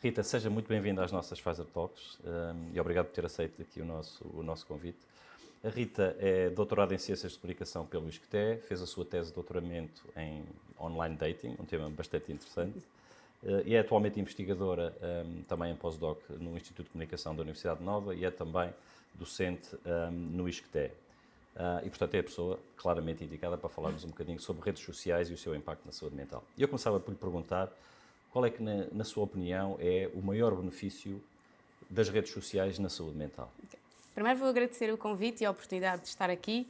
Rita, seja muito bem-vinda às nossas Pfizer Talks e obrigado por ter aceito aqui o nosso convite. A Rita é doutorada em Ciências de Comunicação pelo ISCTE, fez a sua tese de doutoramento em online dating, um tema bastante interessante, e é atualmente investigadora também em pós-doc no Instituto de Comunicação da Universidade Nova e é também docente no ISCTE. E, portanto, é a pessoa claramente indicada para falarmos um bocadinho sobre redes sociais e o seu impacto na saúde mental. E eu começava por lhe perguntar qual é que, na sua opinião, é o maior benefício das redes sociais na saúde mental? Primeiro vou agradecer o convite e a oportunidade de estar aqui,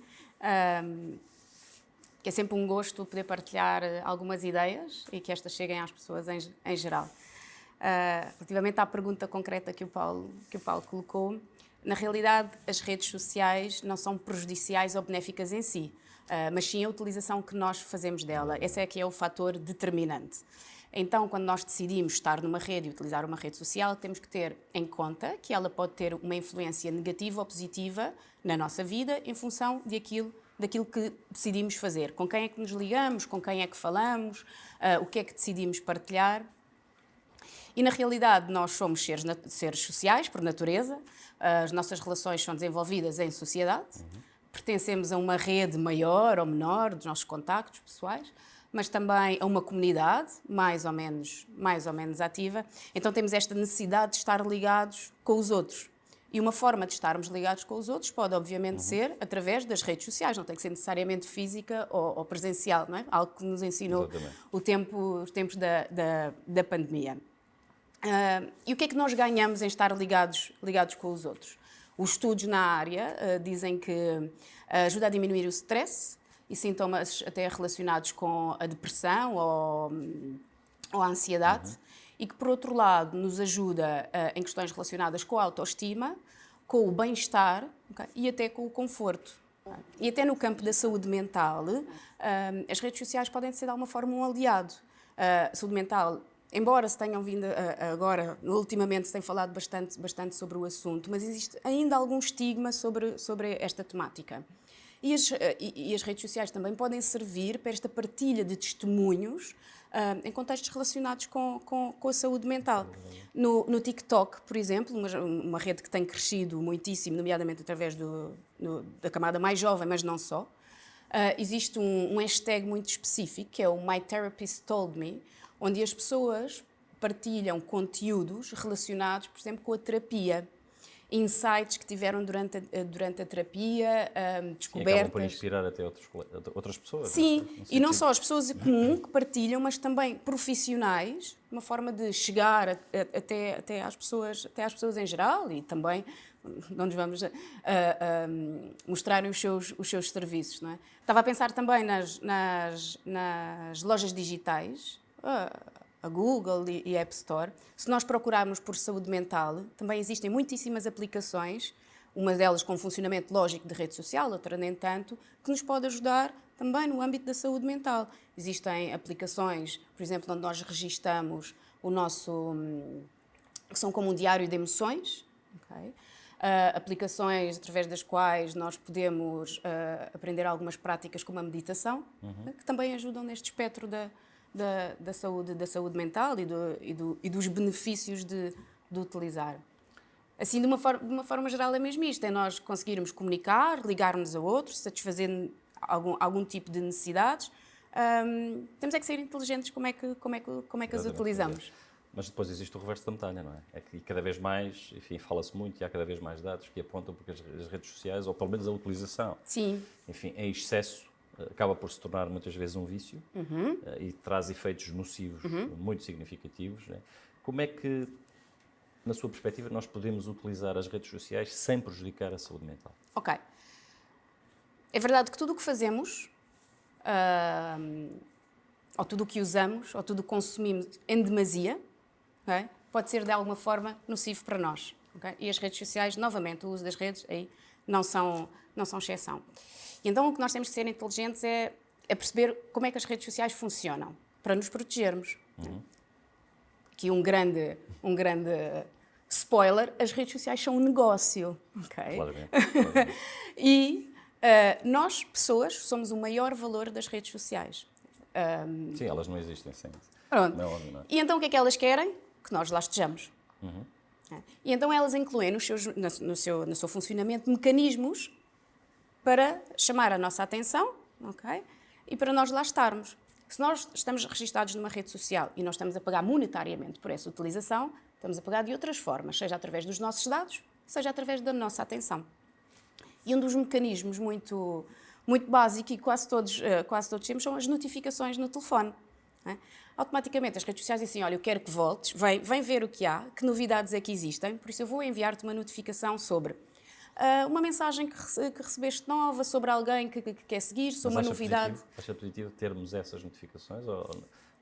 que é sempre um gosto poder partilhar algumas ideias e que estas cheguem às pessoas em geral. Relativamente à pergunta concreta que o Paulo colocou, na realidade as redes sociais não são prejudiciais ou benéficas em si, mas sim a utilização que nós fazemos dela. Esse é que é o fator determinante. Então, quando nós decidimos estar numa rede e utilizar uma rede social, temos que ter em conta que ela pode ter uma influência negativa ou positiva na nossa vida em função daquilo que decidimos fazer. Com quem é que nos ligamos, com quem é que falamos, o que é que decidimos partilhar. E, na realidade, nós somos seres sociais, por natureza. As nossas relações são desenvolvidas em sociedade. Pertencemos a uma rede maior ou menor dos nossos contactos pessoais, mas também a uma comunidade mais ou menos ativa. Então temos esta necessidade de estar ligados com os outros. E uma forma de estarmos ligados com os outros pode, obviamente, ser através das redes sociais, não tem que ser necessariamente física ou presencial, não é? Algo que nos ensinou os tempos da pandemia. E o que é que nós ganhamos em estar ligados com os outros? Os estudos na área dizem que ajuda a diminuir o stress, e sintomas até relacionados com a depressão ou a ansiedade, e que, por outro lado, nos ajuda em questões relacionadas com a autoestima, com o bem-estar, e até com o conforto. E até no campo da saúde mental, as redes sociais podem ser de alguma forma um aliado. A saúde mental, embora se tenham vindo agora, ultimamente se tem falado bastante sobre o assunto, mas existe ainda algum estigma sobre esta temática. E as redes sociais também podem servir para esta partilha de testemunhos em contextos relacionados com a saúde mental. No TikTok, por exemplo, uma rede que tem crescido muitíssimo, nomeadamente através da camada mais jovem, mas não só, existe um hashtag muito específico, que é o My Therapist Told Me, onde as pessoas partilham conteúdos relacionados, por exemplo, com a terapia. Insights que tiveram durante a terapia, descobertas. Acabam por inspirar até outras pessoas. Sim, e não só as pessoas comuns que partilham, mas também profissionais, uma forma de chegar até às pessoas em geral e também não nos vamos mostrarem os seus serviços. Não é? Estava a pensar também nas lojas digitais, a Google e a App Store. Se nós procurarmos por saúde mental, também existem muitíssimas aplicações, uma delas com funcionamento lógico de rede social, outra nem tanto, que nos pode ajudar também no âmbito da saúde mental. Existem aplicações, por exemplo, onde nós registamos que são como um diário de emoções, okay? Aplicações através das quais nós podemos aprender algumas práticas como a meditação, que também ajudam neste espectro da saúde mental e dos benefícios de utilizar. Assim, de uma forma geral, é mesmo isto: é nós conseguirmos comunicar, ligar-nos a outros, satisfazer algum tipo de necessidades. Temos é que ser inteligentes como é que as utilizamos. Mas depois existe o reverso da medalha, não é? É que cada vez mais, enfim, fala-se muito e há cada vez mais dados que apontam porque as redes sociais, ou pelo menos a utilização, enfim, em excesso, acaba por se tornar muitas vezes um vício e traz efeitos nocivos muito significativos. Né? Como é que, na sua perspectiva, nós podemos utilizar as redes sociais sem prejudicar a saúde mental? Ok. É verdade que tudo o que fazemos, ou tudo o que usamos, ou tudo o que consumimos em demasia, okay, pode ser de alguma forma nocivo para nós. Okay? E as redes sociais, novamente, o uso das redes aí não são exceção. E então o que nós temos que ser inteligentes é perceber como é que as redes sociais funcionam, para nos protegermos. Aqui um grande spoiler, as redes sociais são um negócio. Okay? Claramente. E nós, pessoas, somos o maior valor das redes sociais. Sim, elas não existem sem isso. Pronto. Não é óbvio, não é? E então o que é que elas querem? Que nós lá estejamos. E então elas incluem no seu funcionamento mecanismos para chamar a nossa atenção, ok? E para nós lá estarmos. Se nós estamos registados numa rede social e nós estamos a pagar monetariamente por essa utilização, estamos a pagar de outras formas, seja através dos nossos dados, seja através da nossa atenção. E um dos mecanismos muito básico e quase todos temos são as notificações no telefone. Não é? Automaticamente as redes sociais dizem assim, olha, eu quero que voltes, vem ver o que há, que novidades é que existem, por isso eu vou enviar-te uma notificação sobre uma mensagem que recebeste nova, sobre alguém que quer seguir, sobre uma novidade. Acha positivo termos essas notificações ou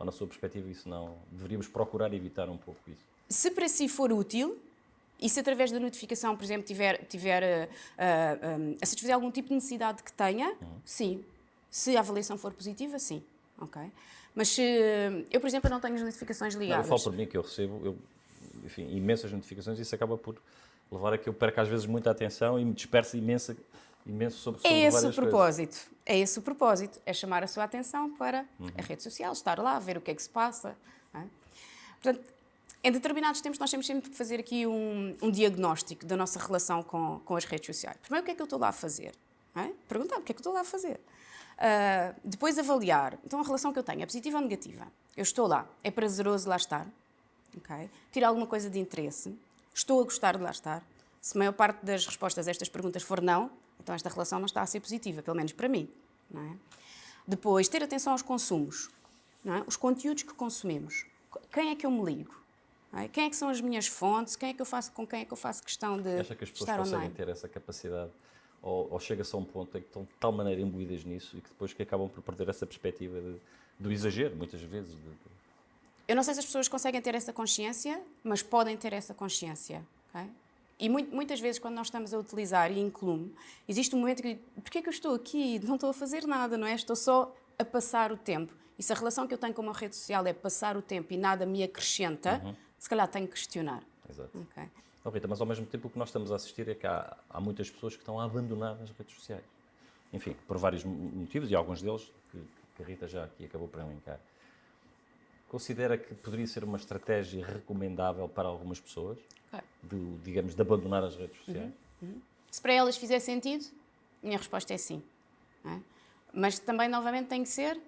na sua perspectiva isso não... Deveríamos procurar evitar um pouco isso? Se para si for útil, e se através da notificação, por exemplo, tiver a satisfazer algum tipo de necessidade que tenha, sim. Se a avaliação for positiva, sim. Okay? Mas se eu, por exemplo, não tenho as notificações ligadas... Não, eu falo por mim que eu recebo enfim, imensas notificações e isso acaba por levar a que eu perca às vezes muita atenção e me disperse imenso sobre várias coisas. É esse o propósito. É chamar a sua atenção para a rede social, estar lá, ver o que é que se passa. Não é? Portanto, em determinados tempos, nós temos sempre que fazer aqui um diagnóstico da nossa relação com as redes sociais. Primeiro, o que é que eu estou lá a fazer? Perguntar o que é que eu estou lá a fazer. Depois, avaliar. Então, a relação que eu tenho é positiva ou negativa? Eu estou lá. É prazeroso lá estar? Okay. Tiro alguma coisa de interesse? Estou a gostar de lá estar? Se a maior parte das respostas a estas perguntas for não, então esta relação não está a ser positiva, pelo menos para mim. Não é? Depois, ter atenção aos consumos. Não é? Os conteúdos que consumimos. Quem é que eu me ligo? Quem é que são as minhas fontes? Com quem é que eu faço questão de estar online? Acha que as pessoas conseguem ter essa capacidade ou chega-se a um ponto em que estão de tal maneira imbuídas nisso e que depois que acabam por perder essa perspectiva do exagero, muitas vezes? Eu não sei se as pessoas conseguem ter essa consciência, mas podem ter essa consciência. Okay? E muitas vezes, quando nós estamos a utilizar e incluo-me, existe um momento que porquê é que eu estou aqui? Não estou a fazer nada, não é? Estou só a passar o tempo. E se a relação que eu tenho com uma rede social é passar o tempo e nada me acrescenta, se calhar tenho que questionar. Exato. Okay. Não, Rita, mas ao mesmo tempo o que nós estamos a assistir é que há muitas pessoas que estão a abandonar as redes sociais. Enfim, por vários motivos e alguns deles que a Rita já aqui acabou por elencar. Considera que poderia ser uma estratégia recomendável para algumas pessoas, digamos, de abandonar as redes sociais? Se para elas fizer sentido, a minha resposta é sim. Não é? Mas também, novamente, tem que ser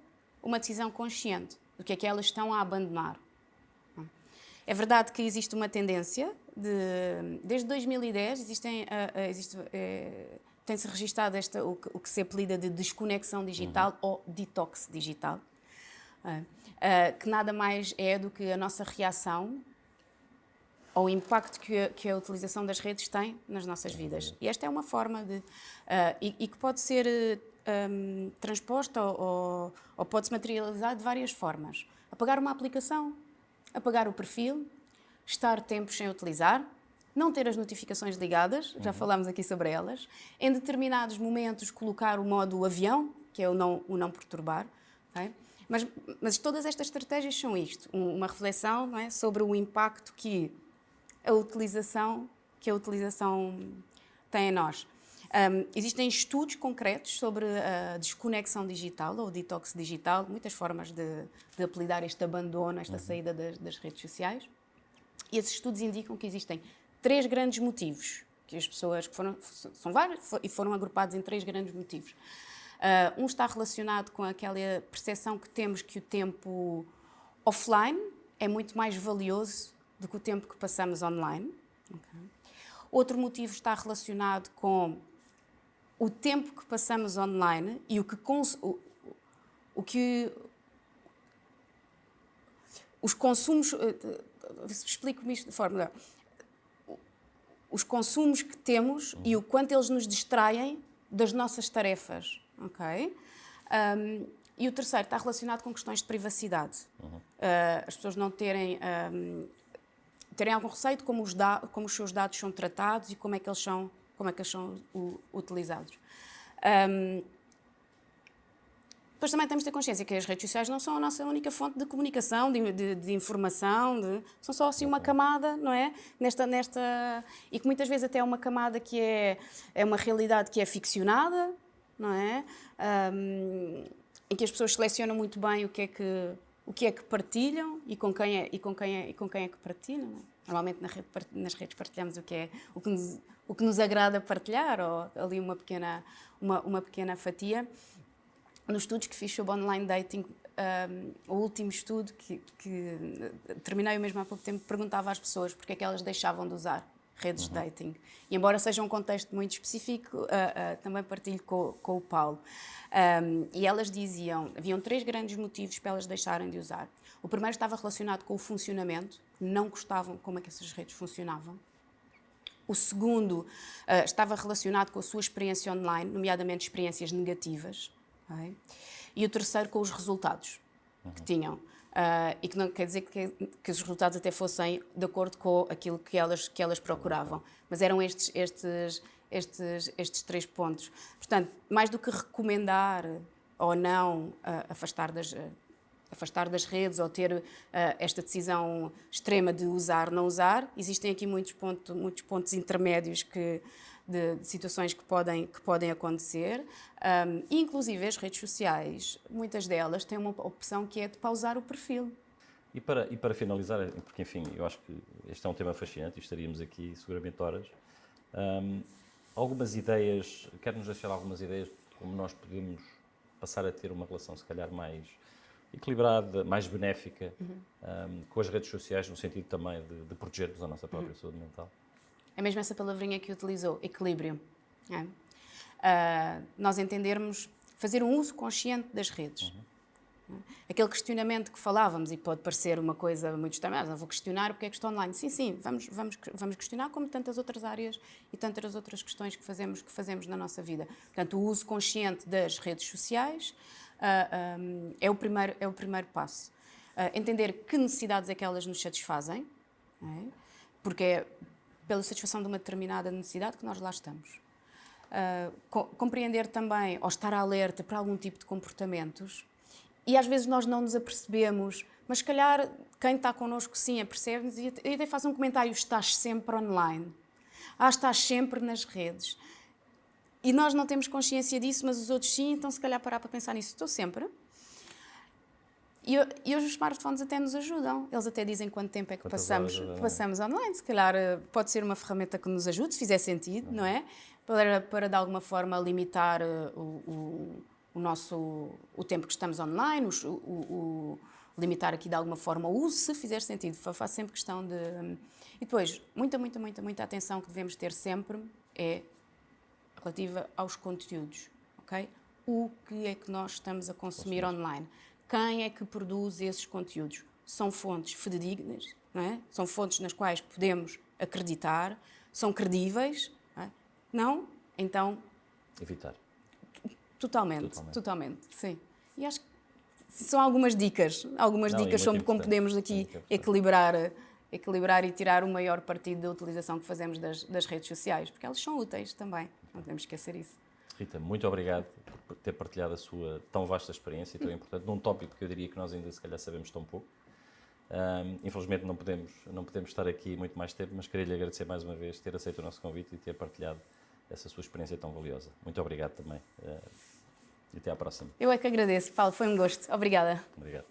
uma decisão consciente do que é que elas estão a abandonar. É verdade que existe uma tendência, desde 2010 tem-se registado o que se apelida de desconexão digital ou detox digital, que nada mais é do que a nossa reação ao impacto que a utilização das redes tem nas nossas vidas. E esta é uma forma e que pode ser transposta ou pode-se materializar de várias formas. Apagar uma aplicação, apagar o perfil, estar tempos sem utilizar, não ter as notificações ligadas, já falámos aqui sobre elas, em determinados momentos colocar o modo avião, que é o não perturbar. Okay? Mas todas estas estratégias são isto, uma reflexão, não é, sobre o impacto que a utilização tem em nós. Existem estudos concretos sobre a desconexão digital ou detox digital, muitas formas de apelidar este abandono, esta saída das redes sociais. E esses estudos indicam que existem 3 grandes motivos, que as pessoas, são vários, e foram agrupados em 3 grandes motivos. Um está relacionado com aquela percepção que temos que o tempo offline é muito mais valioso do que o tempo que passamos online. Okay. Outro motivo está relacionado com o tempo que passamos online e os consumos, explico-me isto de forma melhor, os consumos que temos e o quanto eles nos distraem das nossas tarefas, ok? E o terceiro está relacionado com questões de privacidade. As pessoas não terem algum receio de como os seus dados são tratados e como é que eles são utilizados. Depois também temos de ter consciência que as redes sociais não são a nossa única fonte de comunicação, de informação, são só assim uma camada, não é? E que muitas vezes até é uma camada que é uma realidade que é ficcionada, não é? em que as pessoas selecionam muito bem o que é que partilham e com quem é que partilham. Não é? Normalmente nas redes partilhamos o que nos agrada partilhar, ou ali uma pequena fatia. Nos estudos que fiz sobre online dating, o último estudo que terminei mesmo há pouco tempo, perguntava às pessoas porque é que elas deixavam de usar redes de dating. E embora seja um contexto muito específico, também partilho com o Paulo. E elas diziam, haviam 3 grandes motivos para elas deixarem de usar. O primeiro estava relacionado com o funcionamento, não gostavam como é que essas redes funcionavam. O segundo estava relacionado com a sua experiência online, nomeadamente experiências negativas. Okay? E o terceiro com os resultados que tinham. E que não quer dizer que os resultados até fossem de acordo com aquilo que elas procuravam. Mas eram estes 3 pontos. Portanto, mais do que recomendar ou não afastar das redes ou ter esta decisão extrema de usar, não usar, existem aqui muitos pontos intermédios de situações que podem acontecer. E, inclusive, as redes sociais, muitas delas têm uma opção que é de pausar o perfil. E para finalizar, porque, enfim, eu acho que este é um tema fascinante e estaríamos aqui seguramente horas, algumas ideias, quer-nos deixar algumas ideias de como nós podemos passar a ter uma relação, se calhar, mais equilibrada, mais benéfica com as redes sociais, no sentido também de protegermos a nossa própria saúde mental? É mesmo essa palavrinha que utilizou, equilíbrio. É? Nós entendermos, fazer um uso consciente das redes. Aquele questionamento que falávamos, e pode parecer uma coisa muito estranha, vou questionar porque é que estou online. Sim, vamos questionar como tantas outras áreas e tantas outras questões que fazemos na nossa vida. Portanto, o uso consciente das redes sociais é o primeiro passo. Entender que necessidades é que elas nos satisfazem, é? Porque é pela satisfação de uma determinada necessidade que nós lá estamos. Compreender também, ou estar alerta para algum tipo de comportamentos. E às vezes nós não nos apercebemos, mas se calhar quem está connosco sim apercebe-nos e até faz um comentário: estás sempre online, estás sempre nas redes. E nós não temos consciência disso, mas os outros sim, então se calhar parar para pensar nisso. Estou sempre. E hoje os smartphones até nos ajudam. Eles até dizem quanto tempo é que passamos online. Se calhar pode ser uma ferramenta que nos ajude, se fizer sentido, não é? Para de alguma forma limitar o tempo que estamos online, limitar aqui de alguma forma o uso, se fizer sentido. Faço sempre questão de... E depois, muita atenção que devemos ter sempre é relativa aos conteúdos, ok? O que é que nós estamos a consumir online? Quem é que produz esses conteúdos? São fontes fidedignas, não é? São fontes nas quais podemos acreditar, são credíveis, não é? Não? Então... Evitar. Totalmente, sim. E acho que são algumas dicas sobre como podemos aqui equilibrar e tirar o maior partido da utilização que fazemos das redes sociais, porque elas são úteis também, não podemos esquecer isso. Rita, muito obrigado por ter partilhado a sua tão vasta experiência e tão importante, num tópico que eu diria que nós ainda se calhar sabemos tão pouco. Infelizmente não podemos estar aqui muito mais tempo, mas queria lhe agradecer mais uma vez ter aceito o nosso convite e ter partilhado essa sua experiência tão valiosa. Muito obrigado também. E até à próxima. Eu é que agradeço, Paulo, foi um gosto. Obrigada. Obrigado.